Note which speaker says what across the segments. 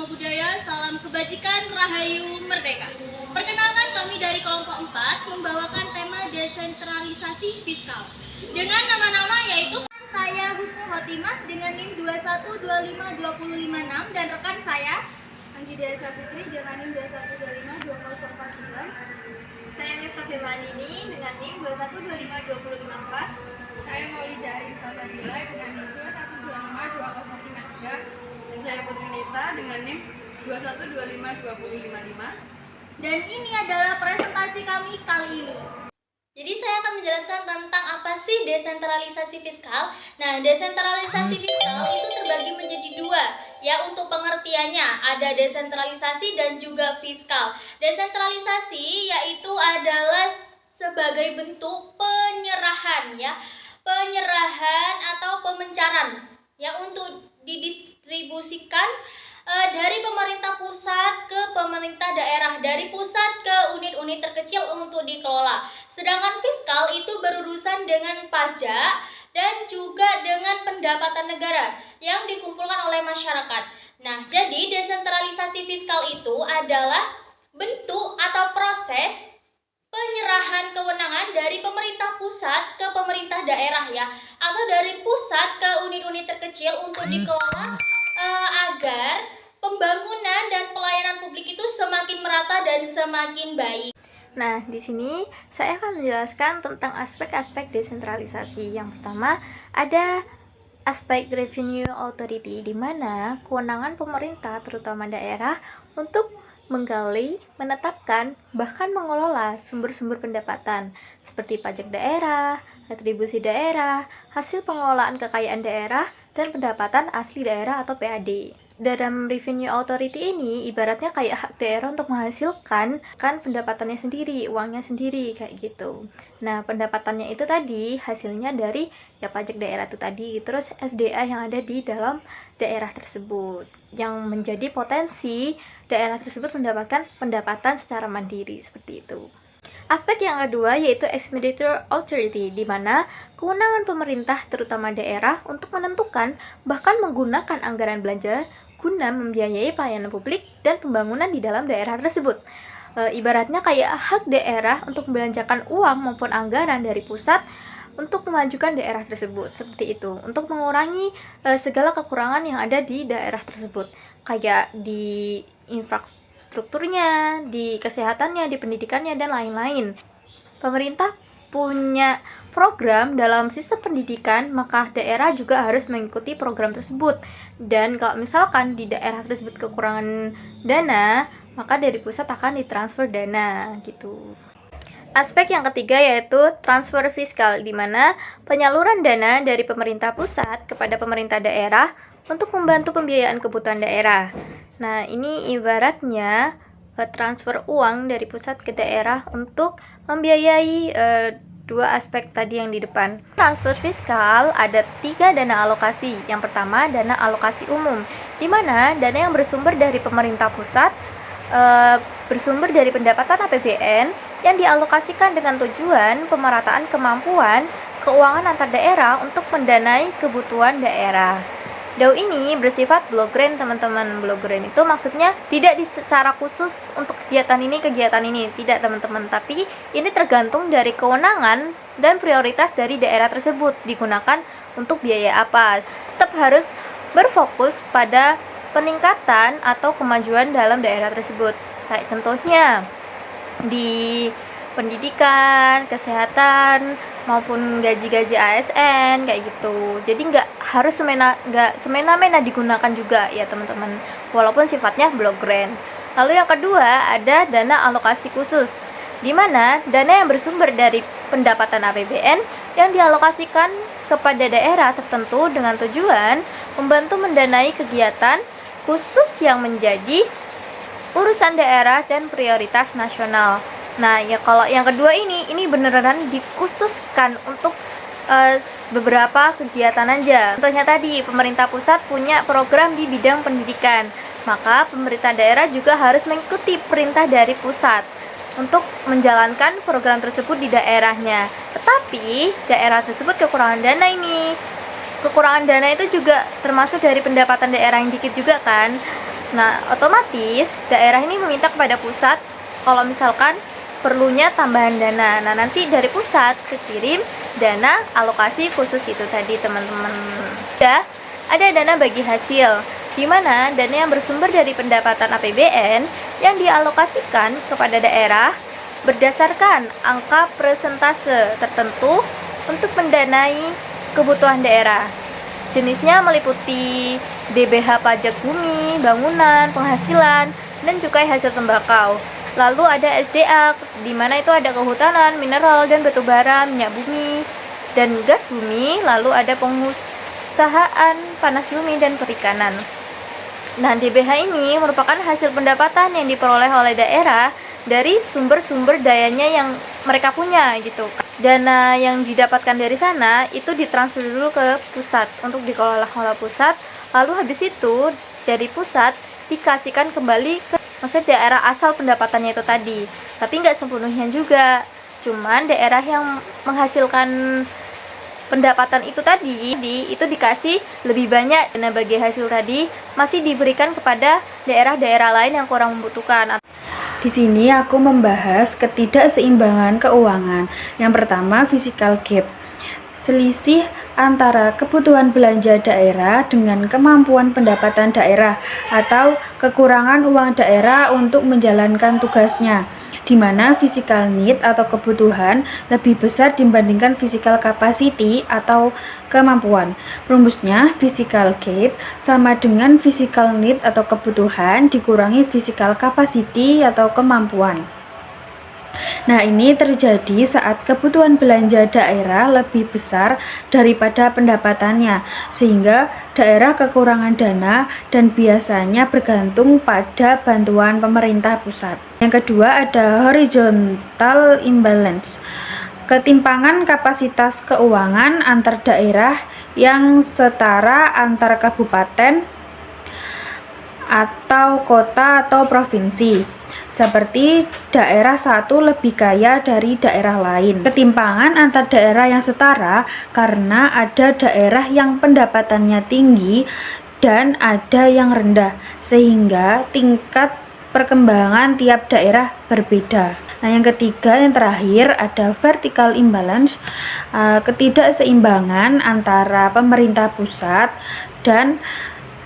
Speaker 1: budaya, salam kebajikan, rahayu merdeka. Perkenalkan, kami dari kelompok 4 membawakan tema desentralisasi fiskal dengan nama-nama yaitu saya Husnul Khotimah dengan NIM 2125256 dan rekan saya
Speaker 2: Anggida Syafitri dengan NIM 21252049.
Speaker 1: Saya Miftah Firmanini dengan NIM 2125254.
Speaker 2: Saya Maulida Arin Salsabila dengan NIM 2125253.
Speaker 3: Dan saya Putri Nita dengan NIM 2125255.
Speaker 1: Dan ini adalah presentasi kami kali ini. Jadi saya akan menjelaskan tentang apa sih desentralisasi fiskal. Nah, desentralisasi fiskal itu terbagi menjadi dua, ya untuk pengertiannya. Ada desentralisasi dan juga fiskal. Desentralisasi yaitu adalah sebagai bentuk penyerahan, ya. Penyerahan atau pemencaran, ya, untuk didistribusikan dari pemerintah pusat ke pemerintah daerah, dari pusat ke unit-unit terkecil untuk dikelola. Sedangkan fiskal itu berurusan dengan pajak dan juga dengan pendapatan negara yang dikumpulkan oleh masyarakat. Nah, jadi desentralisasi fiskal itu adalah bentuk atau proses penyerahan kewenangan dari pemerintah pusat ke pemerintah daerah, ya, atau dari pusat ke unit-unit terkecil untuk dikelola agar pembangunan dan pelayanan publik itu semakin merata dan semakin baik.
Speaker 4: Nah, di sini saya akan menjelaskan tentang aspek-aspek desentralisasi. Yang pertama, ada aspek revenue authority, di mana kewenangan pemerintah, terutama daerah, untuk menggali, menetapkan, bahkan mengelola sumber-sumber pendapatan seperti pajak daerah, retribusi daerah, hasil pengelolaan kekayaan daerah, dan pendapatan asli daerah atau PAD. Dalam revenue authority ini ibaratnya kayak hak daerah untuk menghasilkan pendapatannya sendiri, uangnya sendiri, kayak gitu. Nah, pendapatannya itu tadi hasilnya dari ya pajak daerah itu tadi, terus SDA yang ada di dalam daerah tersebut, yang menjadi potensi daerah tersebut mendapatkan pendapatan secara mandiri, seperti itu. Aspek yang kedua yaitu expenditure authority, di mana kewenangan pemerintah terutama daerah untuk menentukan bahkan menggunakan anggaran belanja guna membiayai pelayanan publik dan pembangunan di dalam daerah tersebut. Ibaratnya kayak hak daerah untuk membelanjakan uang maupun anggaran dari pusat untuk memajukan daerah tersebut, seperti itu, untuk mengurangi segala kekurangan yang ada di daerah tersebut, kayak di infrastrukturnya, di kesehatannya, di pendidikannya, dan lain-lain. Pemerintah punya program dalam sistem pendidikan, maka daerah juga harus mengikuti program tersebut. Dan kalau misalkan di daerah tersebut kekurangan dana, maka dari pusat akan ditransfer dana, gitu. Aspek yang ketiga yaitu transfer fiskal, di mana penyaluran dana dari pemerintah pusat kepada pemerintah daerah untuk membantu pembiayaan kebutuhan daerah. Nah, ini ibaratnya transfer uang dari pusat ke daerah untuk membiayai dua aspek tadi yang di depan. Transfer fiskal ada 3 dana alokasi. Yang pertama, dana alokasi umum, di mana dana yang bersumber dari pemerintah pusat bersumber dari pendapatan APBN yang dialokasikan dengan tujuan pemerataan kemampuan keuangan antar daerah untuk mendanai kebutuhan daerah. DAU ini bersifat block grant, teman-teman. Block grant itu maksudnya tidak secara khusus untuk kegiatan ini, tidak, teman-teman. Tapi ini tergantung dari kewenangan dan prioritas dari daerah tersebut digunakan untuk biaya apa. Tetap harus berfokus pada peningkatan atau kemajuan dalam daerah tersebut. Kayak contohnya di pendidikan, kesehatan, maupun gaji-gaji ASN, kayak gitu. Jadi nggak harus semena-mena digunakan juga, ya teman-teman, walaupun sifatnya block grant. Lalu yang kedua ada dana alokasi khusus, di mana dana yang bersumber dari pendapatan APBN yang dialokasikan kepada daerah tertentu dengan tujuan membantu mendanai kegiatan khusus yang menjadi urusan daerah dan prioritas nasional. Nah, ya kalau yang kedua ini beneran dikhususkan untuk beberapa kegiatan aja. Contohnya tadi, pemerintah pusat punya program di bidang pendidikan, maka pemerintah daerah juga harus mengikuti perintah dari pusat untuk menjalankan program tersebut di daerahnya. Tetapi daerah tersebut kekurangan dana ini. Kekurangan dana itu juga termasuk dari pendapatan daerah yang dikit juga kan. Nah, otomatis daerah ini meminta kepada pusat kalau misalkan perlunya tambahan dana. Nah, nanti dari pusat kekirim dana alokasi khusus itu tadi, teman-teman. Ya, ada dana bagi hasil, di mana dana yang bersumber dari pendapatan APBN yang dialokasikan kepada daerah berdasarkan angka persentase tertentu untuk mendanai kebutuhan daerah. Jenisnya meliputi DBH pajak bumi, bangunan, penghasilan, dan cukai hasil tembakau. Lalu ada SDA, di mana itu ada kehutanan, mineral, dan batubara, minyak bumi, dan gas bumi. Lalu ada pengusahaan panas bumi dan perikanan. Nah, DBH ini merupakan hasil pendapatan yang diperoleh oleh daerah dari sumber-sumber dayanya yang mereka punya gitu. Dana yang didapatkan dari sana itu ditransfer dulu ke pusat untuk dikelola oleh pusat. Lalu habis itu dari pusat dikasihkan kembali ke daerah asal pendapatannya itu tadi. Tapi nggak sepenuhnya juga. Cuman daerah yang menghasilkan pendapatan itu tadi itu dikasih lebih banyak dana bagi hasil tadi, masih diberikan kepada daerah-daerah lain yang kurang membutuhkan.
Speaker 5: Di sini aku membahas ketidakseimbangan keuangan. Yang pertama, fiscal gap. Selisih antara kebutuhan belanja daerah dengan kemampuan pendapatan daerah atau kekurangan uang daerah untuk menjalankan tugasnya, di mana physical need atau kebutuhan lebih besar dibandingkan physical capacity atau kemampuan. Rumusnya, physical gap sama dengan physical need atau kebutuhan dikurangi physical capacity atau kemampuan. Nah, ini terjadi saat kebutuhan belanja daerah lebih besar daripada pendapatannya, sehingga daerah kekurangan dana dan biasanya bergantung pada bantuan pemerintah pusat. Yang kedua ada horizontal imbalance. Ketimpangan kapasitas keuangan antar daerah yang setara antar kabupaten atau kota atau provinsi, seperti daerah satu lebih kaya dari daerah lain. Ketimpangan antar daerah yang setara karena ada daerah yang pendapatannya tinggi dan ada yang rendah, sehingga tingkat perkembangan tiap daerah berbeda. Nah, yang ketiga, yang terakhir ada vertical imbalance, ketidakseimbangan antara pemerintah pusat dan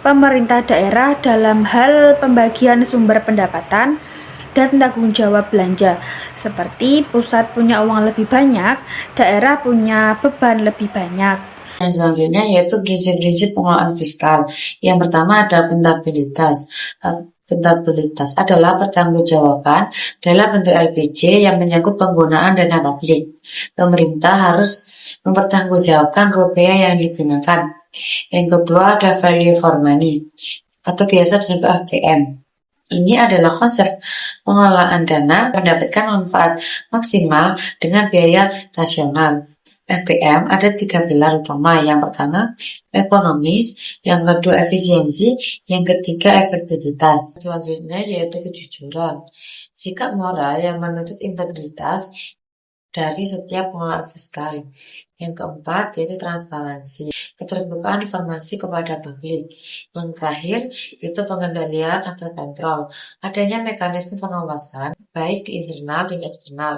Speaker 5: pemerintah daerah dalam hal pembagian sumber pendapatan dan tanggung jawab belanja. Seperti pusat punya uang lebih banyak, daerah punya beban lebih banyak.
Speaker 6: Yang selanjutnya yaitu prinsip-prinsip pengelolaan fiskal. Yang pertama ada akuntabilitas. Akuntabilitas adalah pertanggungjawaban dalam bentuk LPJ yang menyangkut penggunaan dana publik. Pemerintah harus mempertanggungjawabkan rupiah yang digunakan. Yang kedua ada value for money atau biasa disebut AVM. Ini adalah konsep pengelolaan dana mendapatkan manfaat maksimal dengan biaya rasional. FPM ada 3 pilar utama. Yang pertama ekonomis, yang kedua efisiensi, yang ketiga efektivitas. Selanjutnya yaitu kejujuran, sikap moral yang menuntut integritas dari setiap pengelolaan fiskal. Yang keempat yaitu transparansi, keterbukaan informasi kepada publik. Yang terakhir itu pengendalian atau kontrol, adanya mekanisme pengawasan baik di internal dan eksternal.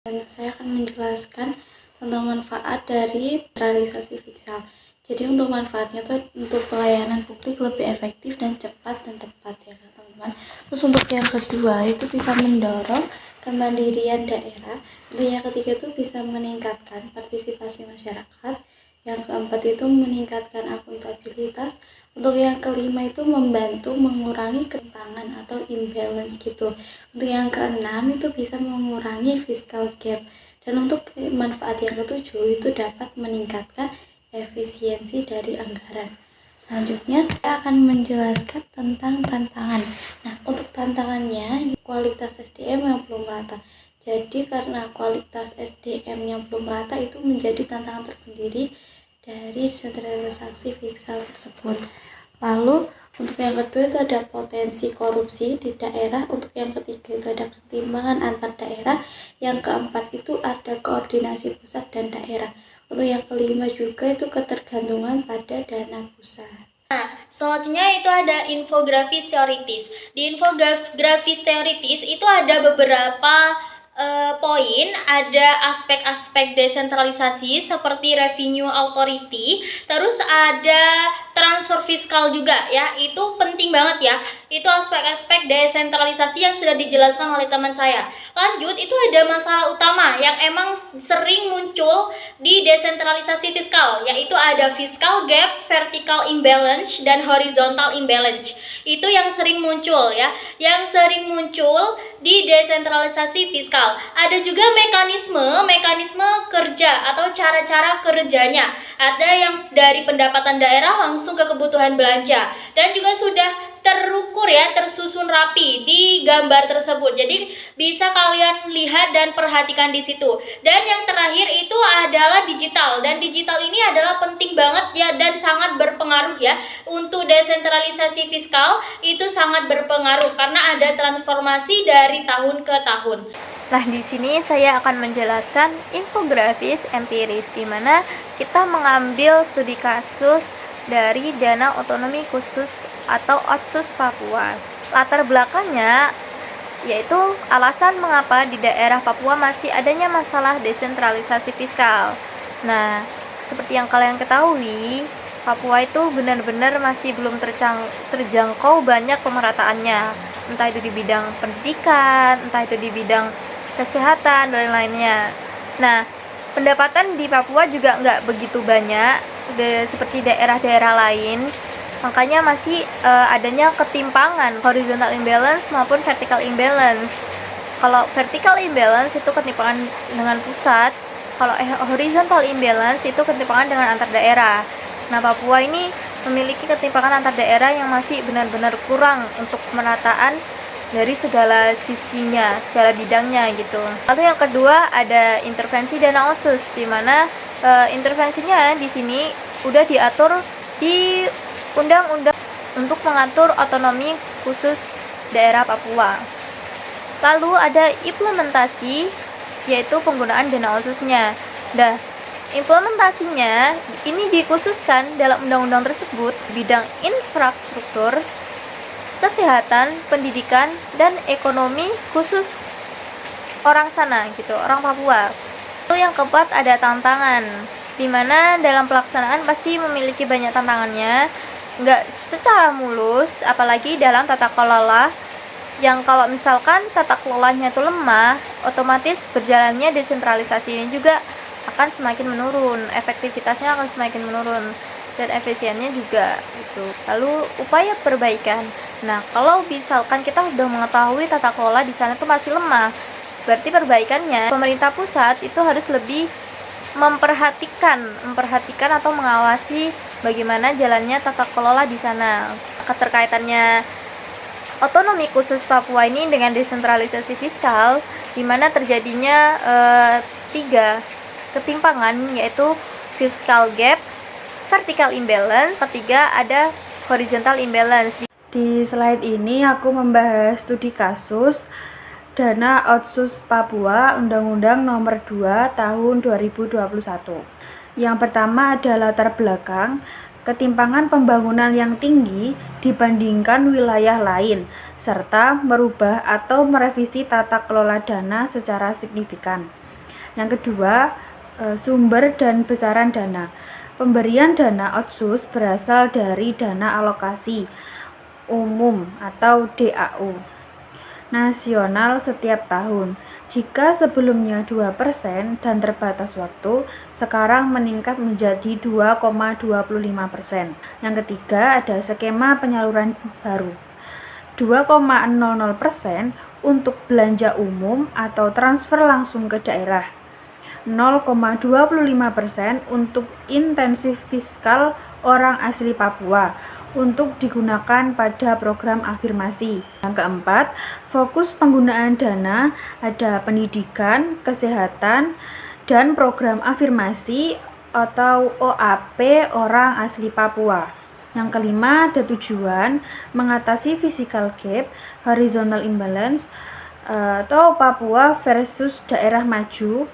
Speaker 2: Saya akan menjelaskan tentang manfaat dari sentralisasi fiskal. Jadi untuk manfaatnya itu untuk pelayanan publik lebih efektif dan cepat dan tepat ya teman-teman. Terus untuk yang kedua itu bisa mendorong kemandirian daerah. Untuk yang ketiga itu bisa meningkatkan partisipasi masyarakat. Yang keempat itu meningkatkan akuntabilitas. Untuk yang kelima itu membantu mengurangi ketimpangan atau imbalance gitu. Untuk yang keenam itu bisa mengurangi fiscal gap. Dan untuk manfaat yang ketujuh itu dapat meningkatkan efisiensi dari anggaran. Selanjutnya saya akan menjelaskan tentang tantangan. Nah, untuk tantangannya kualitas SDM yang belum merata. Jadi karena kualitas SDM yang belum merata itu menjadi tantangan tersendiri dari sentralisasi fiskal tersebut. Lalu untuk yang kedua itu ada potensi korupsi di daerah. Untuk yang ketiga itu ada ketimpangan antar daerah. Yang keempat itu ada koordinasi pusat dan daerah. Untuk yang kelima juga itu ketergantungan pada dana pusat.
Speaker 1: Selanjutnya itu ada infografis teoritis. Di infografis teoritis itu ada beberapa poin, ada aspek-aspek desentralisasi seperti revenue authority, terus ada transfer fiskal juga ya. Itu penting banget ya. Itu aspek-aspek desentralisasi yang sudah dijelaskan oleh teman saya. Lanjut, itu ada masalah utama yang emang sering muncul di desentralisasi fiskal, yaitu ada fiscal gap, vertical imbalance, dan horizontal imbalance. Itu yang sering muncul ya, yang sering muncul di desentralisasi fiskal. Ada juga mekanisme kerja atau cara-cara kerjanya. Ada yang dari pendapatan daerah langsung ke kebutuhan belanja, dan juga sudah terukur ya, tersusun rapi di gambar tersebut. Jadi bisa kalian lihat dan perhatikan di situ. Dan yang terakhir itu adalah digital, dan digital ini adalah penting banget ya dan sangat berpengaruh ya. Untuk desentralisasi fiskal itu sangat berpengaruh karena ada transformasi dari tahun ke tahun.
Speaker 4: Nah, di sini saya akan menjelaskan infografis empiris, di mana kita mengambil studi kasus dari Dana Otonomi Khusus atau Otsus Papua. Latar belakangnya yaitu alasan mengapa di daerah Papua masih adanya masalah desentralisasi fiskal. Nah, seperti yang kalian ketahui, Papua itu benar-benar masih belum terjangkau banyak pemerataannya, entah itu di bidang pendidikan, entah itu di bidang kesehatan, dan lainnya. Nah, pendapatan di Papua juga nggak begitu banyak seperti daerah-daerah lain, makanya masih adanya ketimpangan horizontal imbalance maupun vertical imbalance. Kalau vertical imbalance itu ketimpangan dengan pusat, kalau horizontal imbalance itu ketimpangan dengan antar daerah. Nah, Papua ini memiliki ketimpangan antar daerah yang masih benar-benar kurang untuk pemenataan dari segala sisinya, segala bidangnya gitu. Lalu yang kedua ada intervensi dana otsus, di mana intervensinya di sini udah diatur di undang-undang untuk mengatur otonomi khusus daerah Papua. Lalu ada implementasi, yaitu penggunaan dana otsusnya. Nah, implementasinya ini dikhususkan dalam undang-undang tersebut bidang infrastruktur, kesehatan, pendidikan, dan ekonomi khusus orang sana gitu, orang Papua. Lalu yang keempat ada tantangan, di mana dalam pelaksanaan pasti memiliki banyak tantangannya, nggak secara mulus, apalagi dalam tata kelola yang kalau misalkan tata kelolanya itu lemah, otomatis berjalannya desentralisasi ini juga akan semakin menurun, efektivitasnya akan semakin menurun, dan efisiennya juga gitu. Lalu upaya perbaikan. Nah, kalau misalkan kita sudah mengetahui tata kelola di sana itu masih lemah, berarti perbaikannya pemerintah pusat itu harus lebih memperhatikan atau mengawasi bagaimana jalannya tata kelola di sana. Keterkaitannya otonomi khusus Papua ini dengan desentralisasi fiskal, di mana terjadinya 3 ketimpangan, yaitu fiscal gap, vertical imbalance, ketiga ada horizontal imbalance.
Speaker 5: Di slide ini aku membahas studi kasus Dana Otsus Papua Undang-Undang Nomor 2 Tahun 2021. Yang pertama ada latar belakang ketimpangan pembangunan yang tinggi dibandingkan wilayah lain, serta merubah atau merevisi tata kelola dana secara signifikan. Yang kedua, sumber dan besaran dana. Pemberian dana otsus berasal dari dana alokasi umum atau DAU nasional setiap tahun. Jika sebelumnya 2% dan terbatas waktu, sekarang meningkat menjadi 2,25%. Yang ketiga ada skema penyaluran baru. 2,00% untuk belanja umum atau transfer langsung ke daerah. 0,25% untuk intensif fiskal orang asli Papua untuk digunakan pada program afirmasi. Yang keempat, fokus penggunaan dana ada pendidikan, kesehatan, dan program afirmasi atau OAP orang asli Papua. Yang kelima, ada tujuan mengatasi physical gap, horizontal imbalance atau Papua versus daerah maju,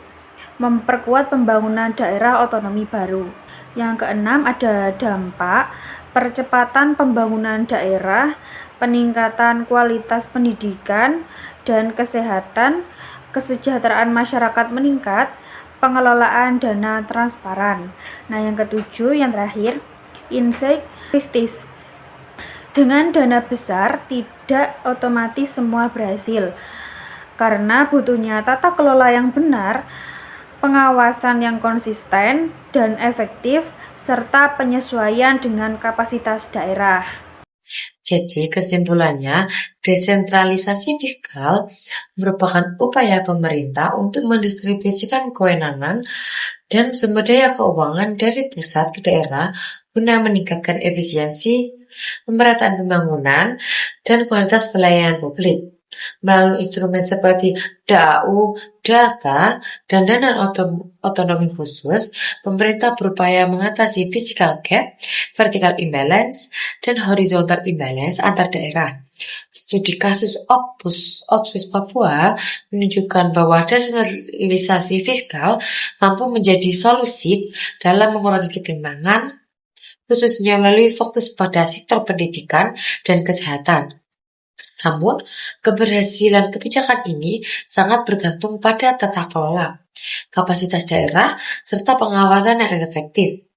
Speaker 5: memperkuat pembangunan daerah otonomi baru. Yang keenam ada dampak percepatan pembangunan daerah, peningkatan kualitas pendidikan dan kesehatan, kesejahteraan masyarakat meningkat, pengelolaan dana transparan. Nah, yang ketujuh, yang terakhir, insight realistis. Dengan dana besar tidak otomatis semua berhasil, karena butuhnya tata kelola yang benar, pengawasan yang konsisten dan efektif, serta penyesuaian dengan kapasitas daerah.
Speaker 6: Jadi kesimpulannya, desentralisasi fiskal merupakan upaya pemerintah untuk mendistribusikan kewenangan dan sumber daya keuangan dari pusat ke daerah guna meningkatkan efisiensi, pemerataan pembangunan, dan kualitas pelayanan publik. Melalui instrumen seperti DAU, DAKA, dan dana otonomi khusus, pemerintah berupaya mengatasi physical gap, vertical imbalance, dan horizontal imbalance antar daerah. Studi kasus Otsus Papua menunjukkan bahwa desentralisasi fiskal mampu menjadi solusi dalam mengurangi ketimpangan, khususnya melalui fokus pada sektor pendidikan dan kesehatan. Namun, keberhasilan kebijakan ini sangat bergantung pada tata kelola, kapasitas daerah, serta pengawasan yang efektif.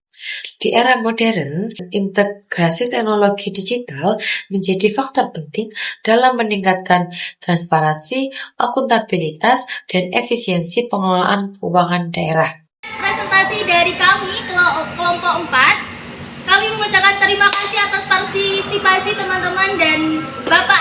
Speaker 6: Di era modern, integrasi teknologi digital menjadi faktor penting dalam meningkatkan transparansi, akuntabilitas, dan efisiensi pengelolaan keuangan daerah.
Speaker 1: Presentasi dari kami kelompok 4. Kami mengucapkan terima kasih atas partisipasi teman-teman dan Bapak